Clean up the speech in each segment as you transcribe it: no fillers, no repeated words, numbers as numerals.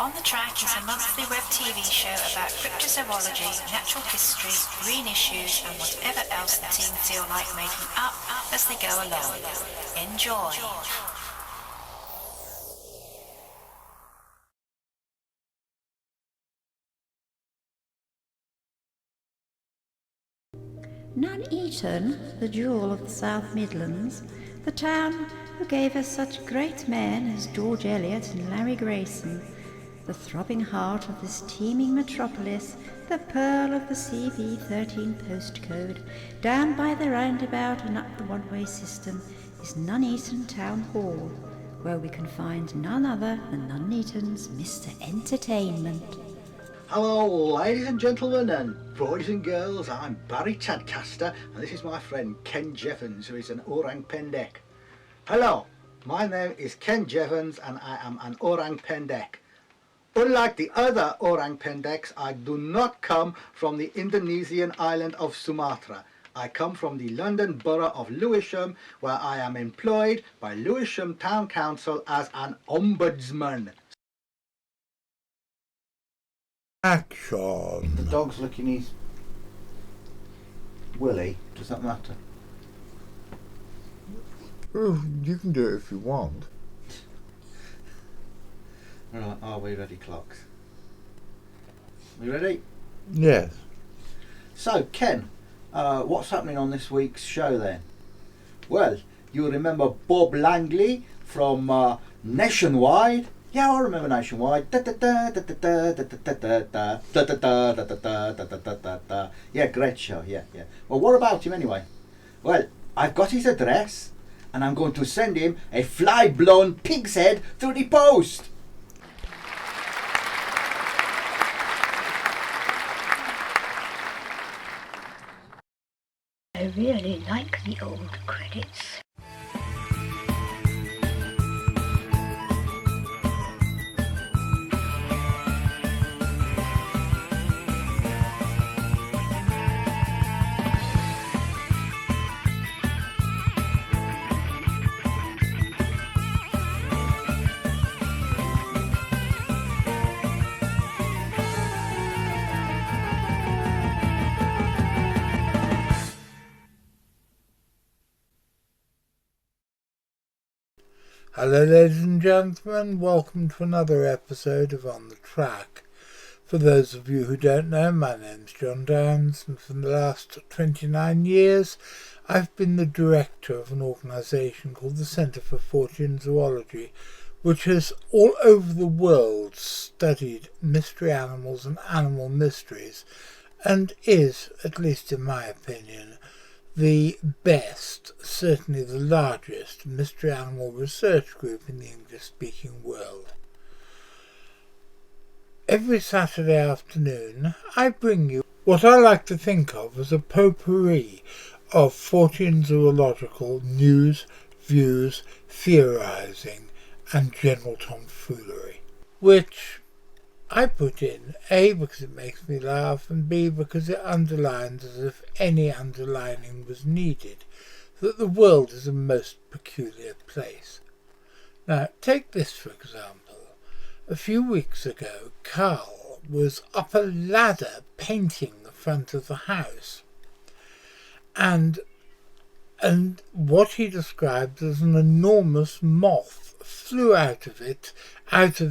On the Track is a monthly web TV show about cryptozoology, natural history, green issues and whatever else the team feel like making up as they go along. Enjoy! Nuneaton, the jewel of the South Midlands, the town who gave us such great men as George Eliot and Larry Grayson, the throbbing heart of this teeming metropolis, the pearl of the CV13 postcode, down by the roundabout and up the one-way system, is Nuneaton Town Hall, where we can find none other than Nuneaton's Mr. Entertainment. Hello ladies and gentlemen and boys and girls, I'm Barry Tadcaster and this is my friend Kev Jevons, who is an orang Pendek. Hello, my name is Kev Jevons and I am an orang Pendek. Unlike the other orang Pendeks, I do not come from the Indonesian island of Sumatra. I come from the London borough of Lewisham, where I am employed by Lewisham Town Council as an ombudsman. Action. The dog's licking his willy. Does that matter? Oh, you can do it if you want. Right, are we ready, clocks? We ready? Yes. So, Ken, what's happening on this week's show then? Well, you remember Bob Langley from Nationwide? Yeah, I remember Nationwide. Yeah, great show, yeah. Well, what about him anyway? Well, I've got his address and I'm going to send him a fly-blown pig's head through the post. I really like the old credits. Hello ladies and gentlemen, welcome to another episode of On the Track. For those of you who don't know, my name's John Downs and for the last 29 years I've been the director of an organisation called the Centre for Fortean Zoology, which has all over the world studied mystery animals and animal mysteries and is, at least in my opinion, the best, certainly the largest, mystery animal research group in the English-speaking world. Every Saturday afternoon I bring you what I like to think of as a potpourri of Fortean zoological news, views, theorising and general tomfoolery, which I put in, A, because it makes me laugh, and B, because it underlines, as if any underlining was needed, that the world is a most peculiar place. Now, take this for example. A few weeks ago, Carl was up a ladder painting the front of the house, and what he described as an enormous moth flew out of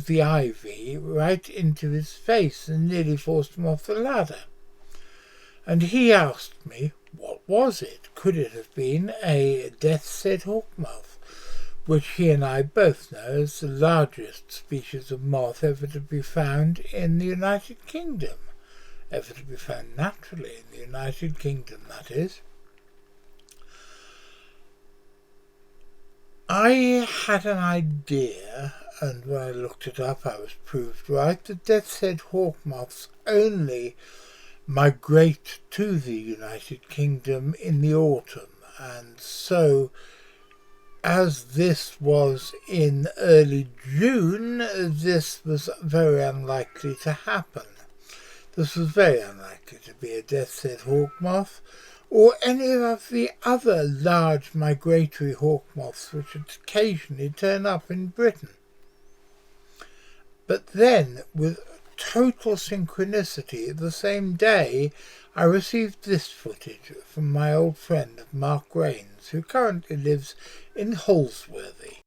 the ivy, right into his face and nearly forced him off the ladder. And he asked me, what was it? Could it have been a death's-head hawkmoth, which he and I both know is the largest species of moth ever to be found in the United Kingdom. Ever to be found naturally in the United Kingdom, that is. I had an idea, and when I looked it up I was proved right, that death's-head hawkmoths only migrate to the United Kingdom in the autumn, and so as this was in early June, this was very unlikely to happen. This was very unlikely to be a death's-head hawkmoth, or any of the other large migratory hawkmoths which occasionally turn up in Britain. But then, with total synchronicity, the same day, I received this footage from my old friend Mark Rains, who currently lives in Holsworthy.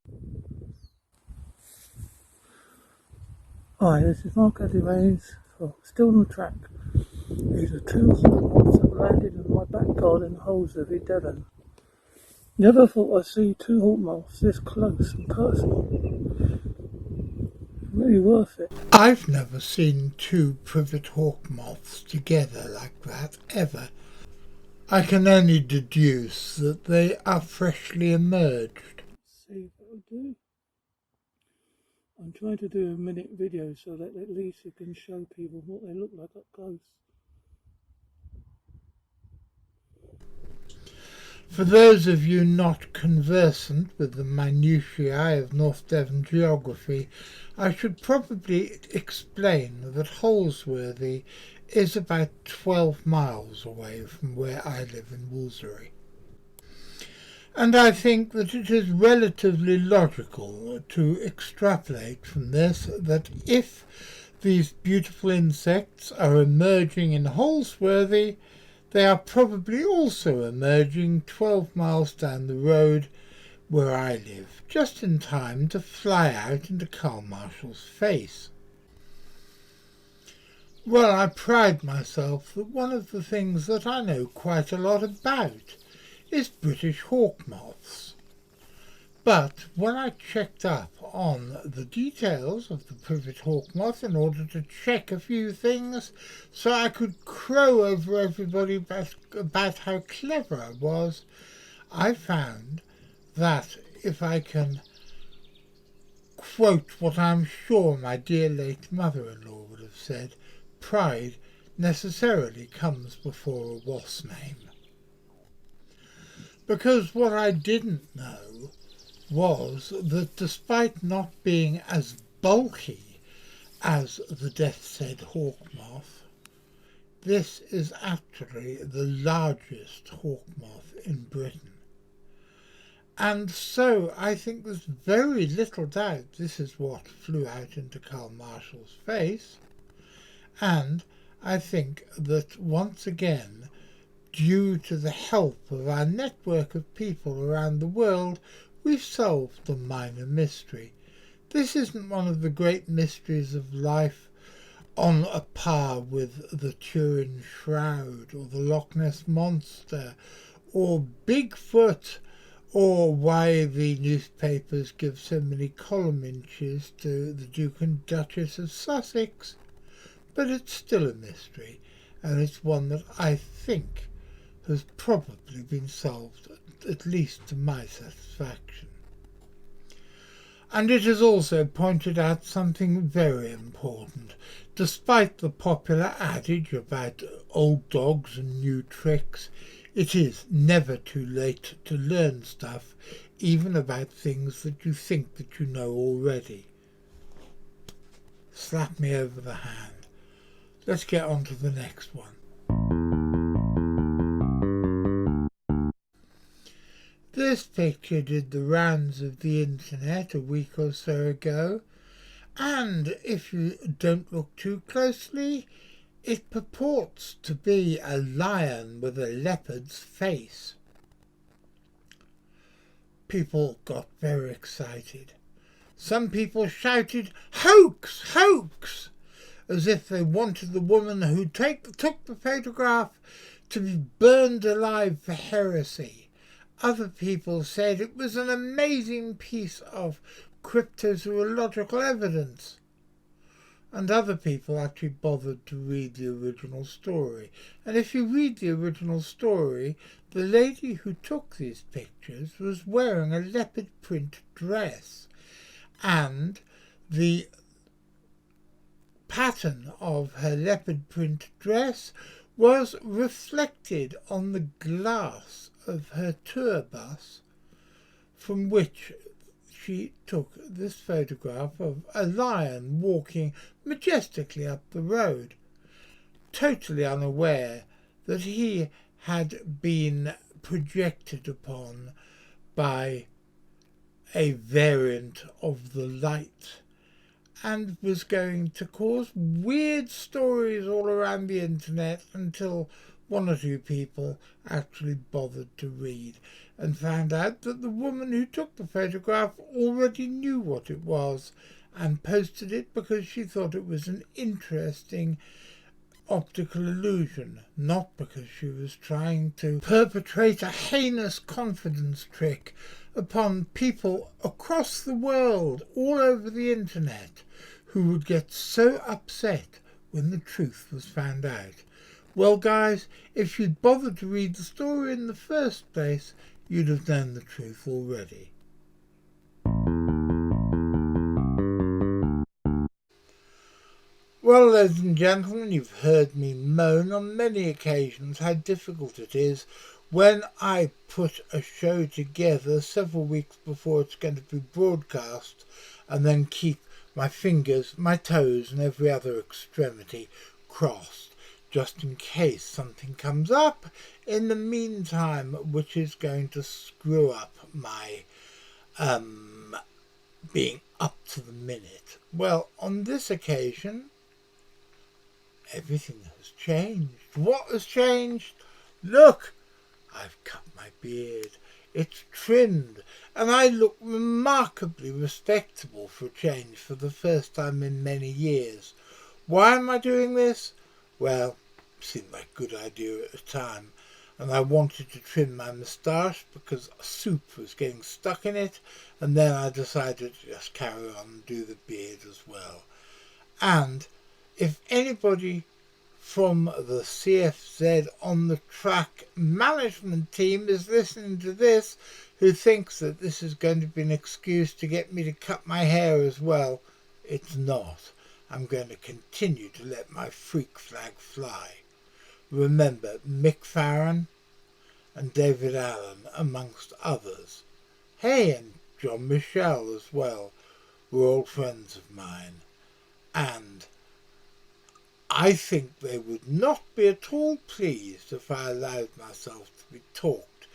Hi, this is Mark Rains, still on the track. These are two Hawkmoths that landed in my back garden in Holsworthy, Devon. Never thought I'd see two Hawkmoths this close and personal. Really worth it. I've never seen two privet Hawkmoths together like that, ever. I can only deduce that they are freshly emerged. Let's see what I'll do. I'm trying to do a minute video so that at least you can show people what they look like up close. For those of you not conversant with the minutiae of North Devon geography, I should probably explain that Holsworthy is about 12 miles away from where I live in Woolsbury. And I think that it is relatively logical to extrapolate from this that if these beautiful insects are emerging in Holsworthy, they are probably also emerging 12 miles down the road where I live, just in time to fly out into Carl Marshall's face. Well, I pride myself that one of the things that I know quite a lot about is British Hawkmoths. But when I checked up on the details of the privet hawkmoth in order to check a few things so I could crow over everybody about how clever I was, I found that if I can quote what I'm sure my dear late mother-in-law would have said, pride necessarily comes before a wasp name. Because what I didn't know was that despite not being as bulky as the Death's Head Hawkmoth, this is actually the largest hawkmoth in Britain. And so I think there's very little doubt this is what flew out into Carl Marshall's face, and I think that once again, due to the help of our network of people around the world, we've solved the minor mystery. This isn't one of the great mysteries of life on a par with the Turin Shroud or the Loch Ness Monster or Bigfoot or why the newspapers give so many column inches to the Duke and Duchess of Sussex. But it's still a mystery, and it's one that I think has probably been solved, at least to my satisfaction. And it has also pointed out something very important. Despite the popular adage about old dogs and new tricks, it is never too late to learn stuff, even about things that you think that you know already. Slap me over the hand. Let's get on to the next one. This picture did the rounds of the internet a week or so ago, and if you don't look too closely, it purports to be a lion with a leopard's face. People got very excited. Some people shouted, "Hoax! Hoax!" as if they wanted the woman who took the photograph to be burned alive for heresy. Other people said it was an amazing piece of cryptozoological evidence. And other people actually bothered to read the original story. And if you read the original story, the lady who took these pictures was wearing a leopard print dress. And the pattern of her leopard print dress was reflected on the glass of her tour bus, from which she took this photograph of a lion walking majestically up the road, totally unaware that he had been projected upon by a variant of the light and was going to cause weird stories all around the internet until one or two people actually bothered to read and found out that the woman who took the photograph already knew what it was and posted it because she thought it was an interesting optical illusion, not because she was trying to perpetrate a heinous confidence trick upon people across the world, all over the internet, who would get so upset when the truth was found out. Well, guys, if you'd bothered to read the story in the first place, you'd have known the truth already. Well, ladies and gentlemen, you've heard me moan on many occasions how difficult it is when I put a show together several weeks before it's going to be broadcast and then keep my fingers, my toes and every other extremity crossed just in case something comes up in the meantime which is going to screw up my being up to the minute. Well, on this occasion, everything has changed. What has changed? Look, I've cut my beard. It's trimmed, and I look remarkably respectable for a change for the first time in many years. Why am I doing this? Well, it seemed like a good idea at the time, and I wanted to trim my moustache because soup was getting stuck in it, and then I decided to just carry on and do the beard as well. And if anybody from the CFZ on the track management team is listening to this, who thinks that this is going to be an excuse to get me to cut my hair as well, it's not. I'm going to continue to let my freak flag fly. Remember Mick Farron and David Allen amongst others. Hey, and John Michel as well were old friends of mine, and I think they would not be at all pleased if I allowed myself to be talked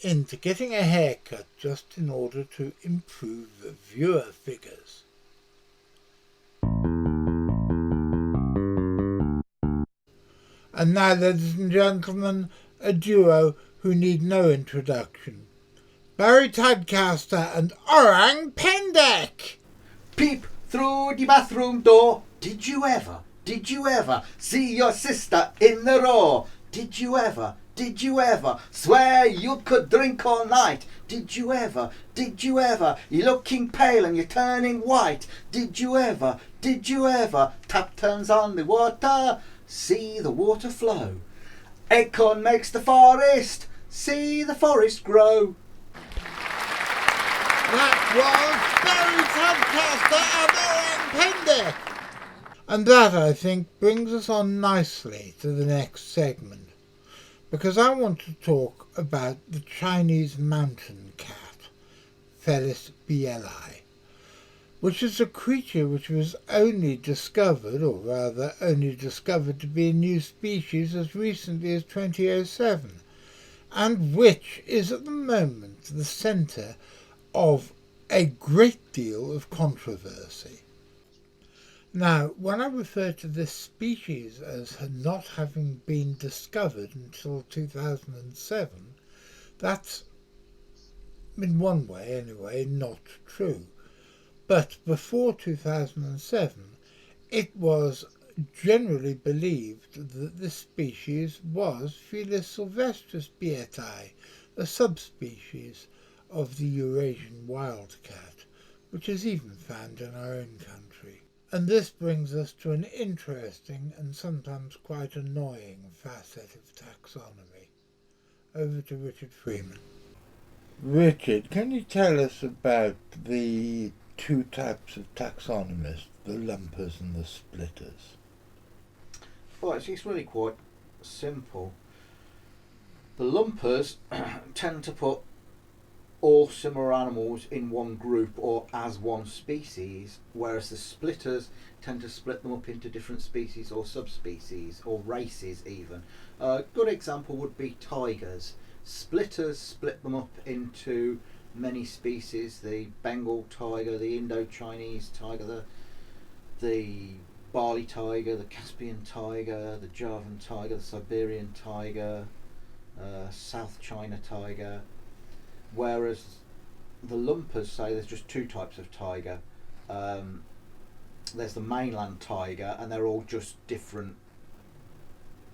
into getting a haircut just in order to improve the viewer figures. And now, ladies and gentlemen, a duo who need no introduction. Barry Tadcaster and Orang Pendek! Peep through the bathroom door. Did you ever see your sister in the raw? Did you ever swear you could drink all night? Did you ever, you're looking pale and you're turning white? Did you ever, tap turns on the water, see the water flow? Acorn makes the forest, see the forest grow. That was Barry Tadcaster and Owen Pendek. And that, I think, brings us on nicely to the next segment, because I want to talk about the Chinese mountain cat, Felis bieli, which is a creature which was only discovered to be a new species as recently as 2007, and which is at the moment the centre of a great deal of controversy. Now, when I refer to this species as not having been discovered until 2007, that's, in one way anyway, not true. But before 2007, it was generally believed that this species was Felis sylvestris bieti, a subspecies of the Eurasian wildcat, which is even found in our own country. And this brings us to an interesting and sometimes quite annoying facet of taxonomy. Over to Richard Freeman. Richard, can you tell us about the two types of taxonomists, the lumpers and the splitters? Well, it's really quite simple. The lumpers tend to put all similar animals in one group or as one species, whereas the splitters tend to split them up into different species or subspecies or races even. A good example would be tigers. Splitters split them up into many species, the Bengal tiger, the Indo-Chinese tiger, the the Bali tiger, the Caspian tiger, the Javan tiger, the Siberian tiger, South China tiger, whereas the lumpers say there's just two types of tiger. There's the mainland tiger, and they're all just different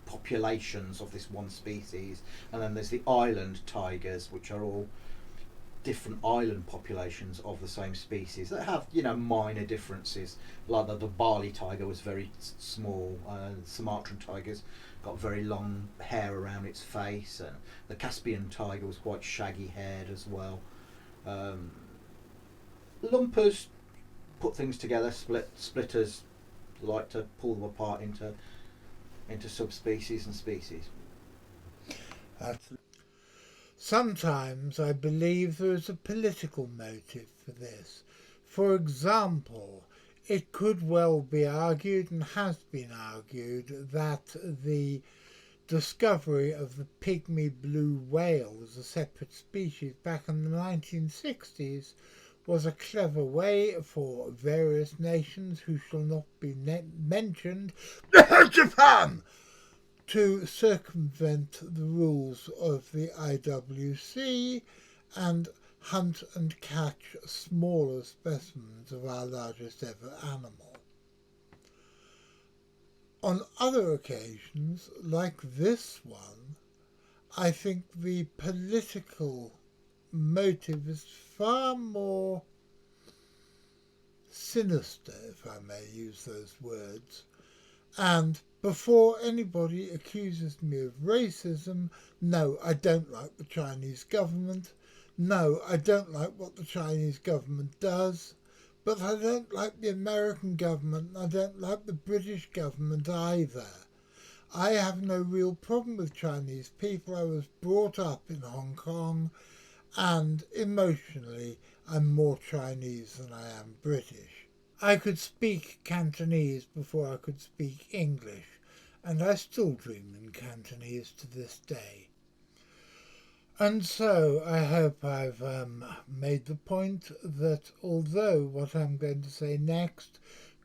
populations of this one species, and then there's the island tigers, which are all different island populations of the same species that have, you know, minor differences. Like the Bali tiger was very small, the Sumatran tiger's got very long hair around its face, and the Caspian tiger was quite shaggy haired as well. Lumpers put things together, splitters like to pull them apart into subspecies and species. Sometimes I believe there is a political motive for this. For example, it could well be argued, and has been argued, that the discovery of the pygmy blue whale as a separate species back in the 1960s was a clever way for various nations who shall not be mentioned, Japan, to circumvent the rules of the IWC and hunt and catch smaller specimens of our largest ever animal. On other occasions, like this one, I think the political motive is far more sinister, if I may use those words, and before anybody accuses me of racism, no, I don't like the Chinese government. No, I don't like what the Chinese government does. But I don't like the American government, and I don't like the British government either. I have no real problem with Chinese people. I was brought up in Hong Kong, and emotionally I'm more Chinese than I am British. I could speak Cantonese before I could speak English, and I still dream in Cantonese to this day. And so I hope I've made the point that although what I'm going to say next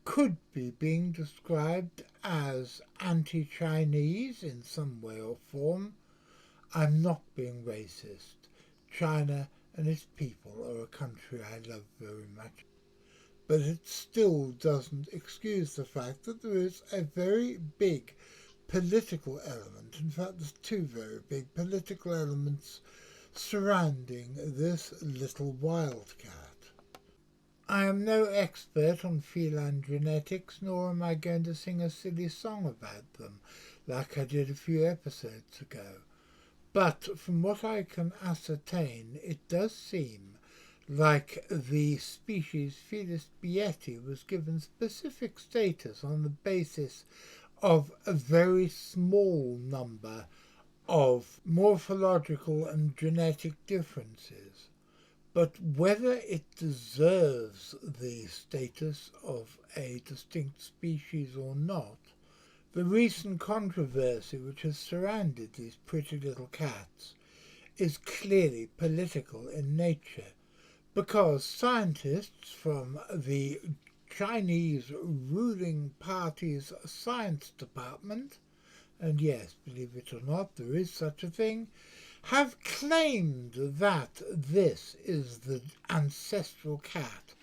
could be being described as anti-Chinese in some way or form, I'm not being racist. China and its people are a country I love very much. But it still doesn't excuse the fact that there is a very big political element. In fact, there's two very big political elements surrounding this little wildcat. I am no expert on feline genetics, nor am I going to sing a silly song about them, like I did a few episodes ago. But from what I can ascertain, it does seem like the species Felis Bieti was given specific status on the basis of a very small number of morphological and genetic differences. But whether it deserves the status of a distinct species or not, the recent controversy which has surrounded these pretty little cats is clearly political in nature, because scientists from the Chinese ruling party's science department, and yes, believe it or not, there is such a thing, have claimed that this is the ancestral cat.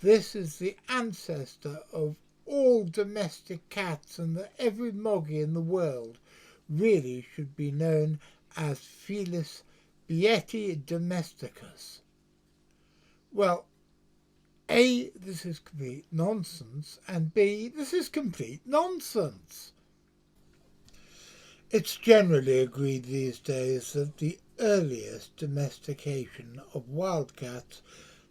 This is the ancestor of all domestic cats, and that every moggy in the world really should be known as Felis Bieti domesticus. Well, A, this is complete nonsense, and B, this is complete nonsense. It's generally agreed these days that the earliest domestication of wildcats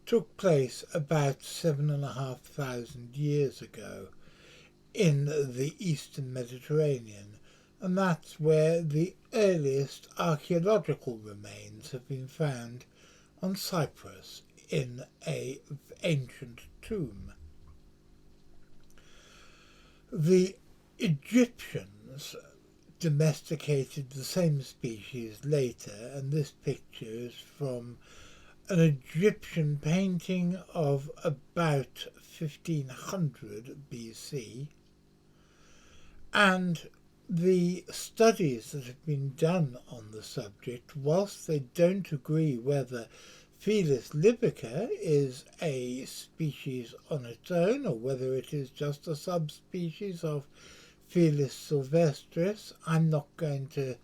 took place about 7,500 years ago in the eastern Mediterranean, and that's where the earliest archaeological remains have been found on Cyprus in an ancient tomb. The Egyptians domesticated the same species later, and this picture is from an Egyptian painting of about 1500 BC, and the studies that have been done on the subject, whilst they don't agree whether Felis libica is a species on its own or whether it is just a subspecies of Felis sylvestris, I'm not going to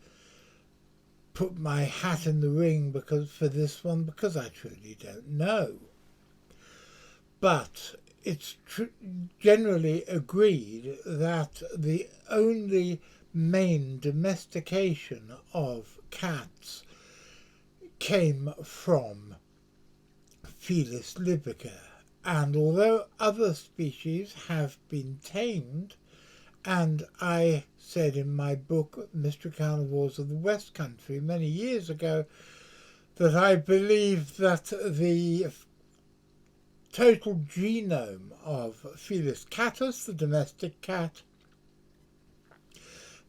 put my hat in the ring for this one because I truly don't know. But it's generally agreed that the only main domestication of cats came from Felis libica, and although other species have been tamed, and I said in my book Mystery Carnivores of the West Country many years ago that I believe that the total genome of Felis catus, the domestic cat,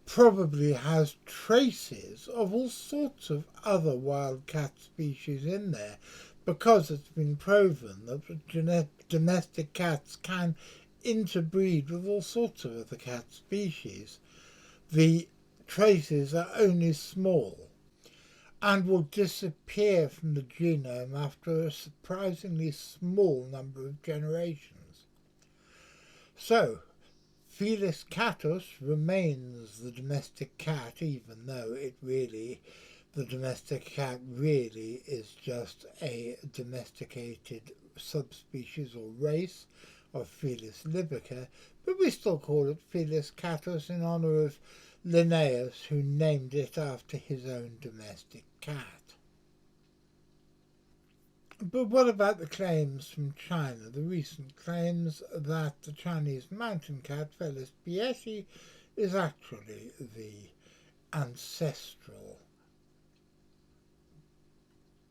probably has traces of all sorts of other wild cat species in there, because it's been proven that domestic cats can interbreed with all sorts of other cat species. The traces are only small and will disappear from the genome after a surprisingly small number of generations. So, Felis catus remains the domestic cat, even though the domestic cat really is just a domesticated subspecies or race of Felis libica, but we still call it Felis catus in honour of Linnaeus, who named it after his own domestic cat. But what about the claims from China, the recent claims that the Chinese mountain cat, Felis Bieti, is actually the ancestral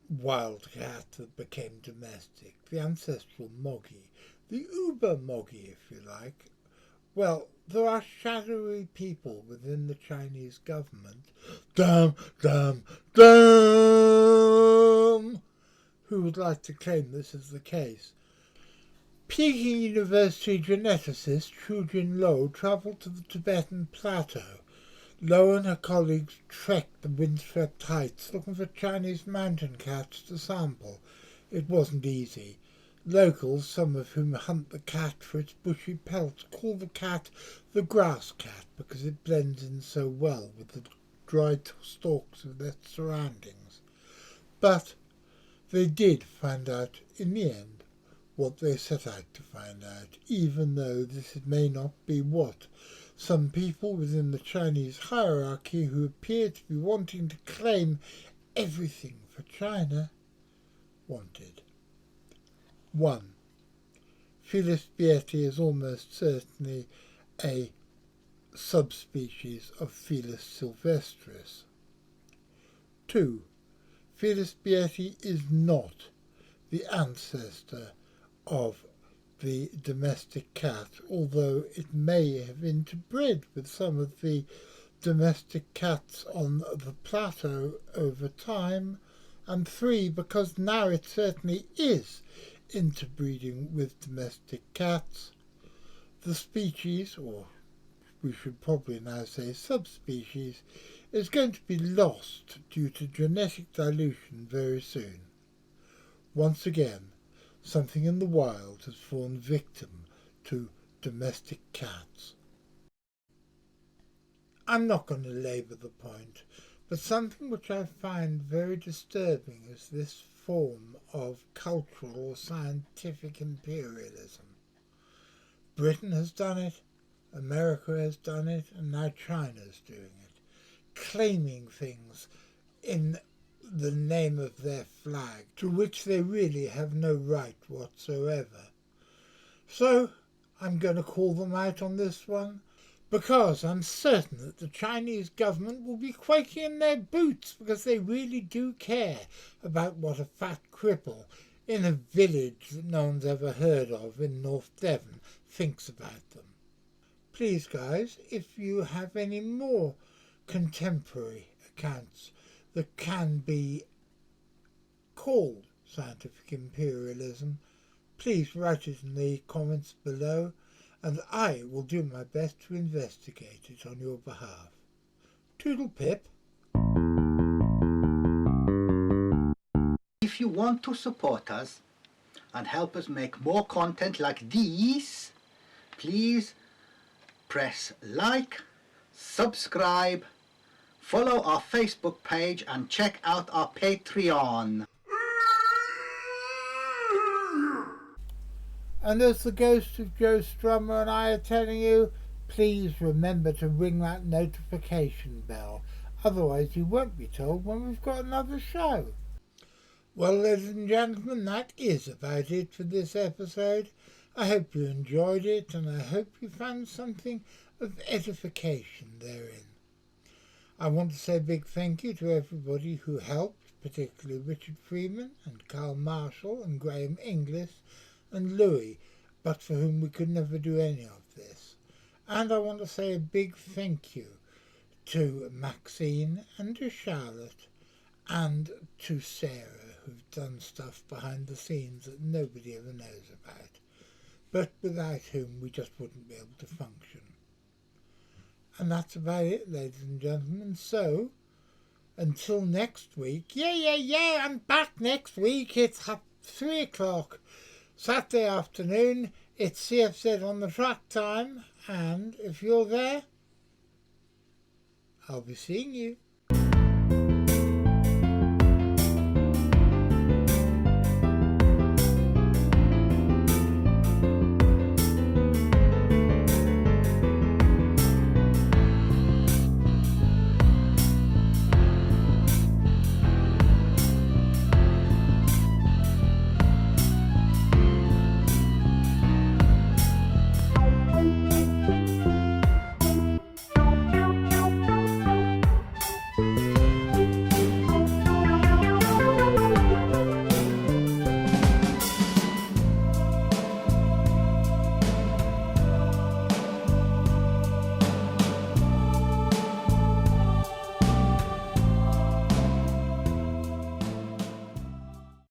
wild cat that became domestic, the ancestral moggy, the uber moggy, if you like? Well, there are shadowy people within the Chinese government, who would like to claim this is the case. Peking University geneticist Chujin Lo travelled to the Tibetan plateau. Lo and her colleagues trekked the windswept heights looking for Chinese mountain cats to sample. It wasn't easy. Locals, some of whom hunt the cat for its bushy pelt, call the cat the grass cat because it blends in so well with the dry stalks of their surroundings. But they did find out in the end what they set out to find out, even though this may not be what some people within the Chinese hierarchy who appear to be wanting to claim everything for China wanted. 1. Felis Bieti is almost certainly a subspecies of Felis sylvestris. 2. Felis Bieti is not the ancestor of the domestic cat, although it may have interbred with some of the domestic cats on the plateau over time. And 3, because now it certainly is interbreeding with domestic cats, the species, or we should probably now say subspecies, is going to be lost due to genetic dilution very soon. Once again, something in the wild has fallen victim to domestic cats. I'm not going to labour the point, but something which I find very disturbing is this form of cultural or scientific imperialism. Britain has done it, America has done it, and now China is doing it, claiming things in the name of their flag, to which they really have no right whatsoever. So I'm going to call them out on this one, because I'm certain that the Chinese government will be quaking in their boots because they really do care about what a fat cripple in a village that no one's ever heard of in North Devon thinks about them. Please, guys, if you have any more contemporary accounts that can be called scientific imperialism, please write it in the comments below, and I will do my best to investigate it on your behalf. Toodle pip. If you want to support us and help us make more content like these, please press like, subscribe, follow our Facebook page and check out our Patreon. And as the ghost of Joe Strummer and I are telling you, please remember to ring that notification bell. Otherwise you won't be told when we've got another show. Well, ladies and gentlemen, that is about it for this episode. I hope you enjoyed it, and I hope you found something of edification therein. I want to say a big thank you to everybody who helped, particularly Richard Freeman and Carl Marshall and Graham Inglis and Louis, but for whom we could never do any of this. And I want to say a big thank you to Maxine and to Charlotte and to Sarah, who've done stuff behind the scenes that nobody ever knows about, but without whom we just wouldn't be able to function. And that's about it, ladies and gentlemen. So, until next week, I'm back next week. It's 3 o'clock Saturday afternoon. It's CFZ on the track time, and if you're there, I'll be seeing you.